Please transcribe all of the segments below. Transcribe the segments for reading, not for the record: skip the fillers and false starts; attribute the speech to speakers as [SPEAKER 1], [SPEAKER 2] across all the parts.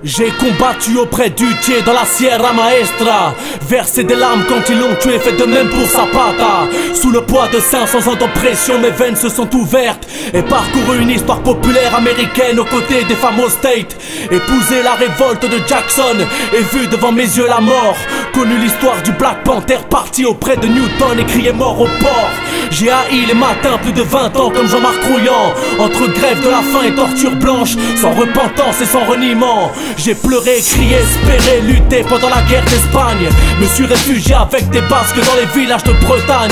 [SPEAKER 1] J'ai combattu auprès du Thier dans la Sierra Maestra, versé des larmes quand ils l'ont tué, fait de même pour Zapata. Sous le poids de 500 ans d'oppression, mes veines se sont ouvertes et parcouru une histoire populaire américaine aux côtés des fameux States. Épousé la révolte de Jackson et vu devant mes yeux la mort. Connu l'histoire du Black Panther parti auprès de Newton et crié mort au port. J'ai haï les matins plus de 20 ans comme Jean-Marc Rouillant, entre grève de la faim et torture blanche, sans repentance et sans reniement. J'ai pleuré, crié, espéré, lutté pendant la guerre d'Espagne. Me suis réfugié avec des basques dans les villages de Bretagne.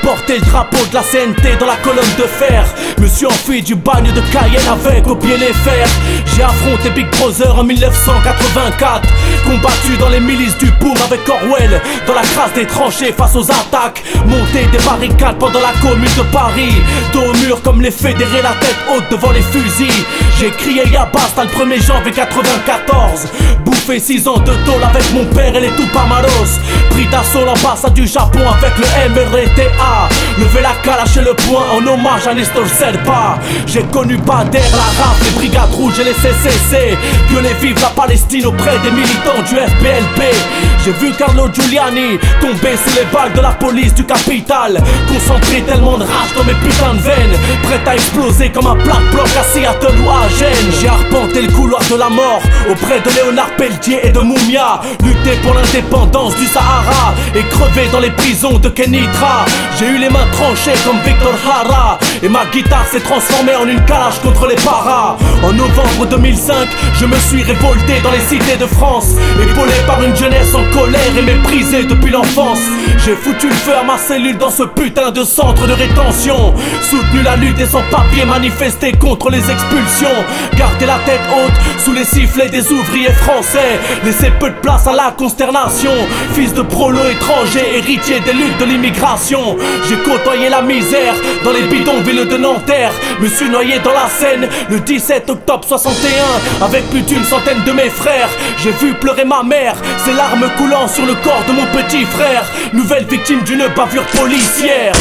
[SPEAKER 1] Porté le drapeau de la CNT dans la colonne de fer. Me suis enfui du bagne de Cayenne avec au pied les fers. J'ai affronté Big Brother en 1984. Combattu dans les milices du Poum avec Orwell, dans la crasse des tranchées face aux attaques. Monté des barricades pendant la commune de Paris. Dos au mur comme les fédérés, la tête haute devant les fusils. J'ai crié Yabasta le 1er janvier 94. Bouffé 6 ans de tôle avec mon père et les Tupamaros. Pris d'assaut l'ambassade du Japon avec le MRTA. Levé la calache et le poing en hommage à Nestor Serpa. J'ai connu Bader, la RAF, les Brigades Rouges et les CCC. Gueuler vive la Palestine auprès des militants du FPLP. J'ai vu Carlo Giuliani tomber sous les balles de la police du Capital. Concentré tellement de rage dans mes putains de veines, prêt à exploser comme un black bloc à Seattle ou à Gênes. J'ai arpenté le couloir de la mort auprès de Léonard Pelletier et de Moumia. Lutté pour l'indépendance du Sahara et crevé dans les prisons de Kenitra. J'ai eu les mains tranchées comme Victor Jara et ma guitare s'est transformée en une calache contre les paras. En novembre 2005, je me suis révolté dans les cités de France, épaulé par une jeunesse en colère et méprisée depuis l'enfance. J'ai foutu le feu à ma cellule dans ce putain de centre de rétention. Soutenu la lutte et sans papier, manifesté contre les expulsions. Gardé la tête haute sous les sifflets des ouvriers français. Laissé peu de place à la consternation. Fils de prolo étranger, héritier des luttes de l'immigration. J'ai côtoyé la misère dans les bidonvilles de Nanterre. Me suis noyé dans la Seine le 17 octobre 61 avec plus d'une centaine de mes frères. J'ai vu pleurer ma mère, ses larmes coulant sur le corps de mon petit frère. Nouvelle victime d'une bavure policière.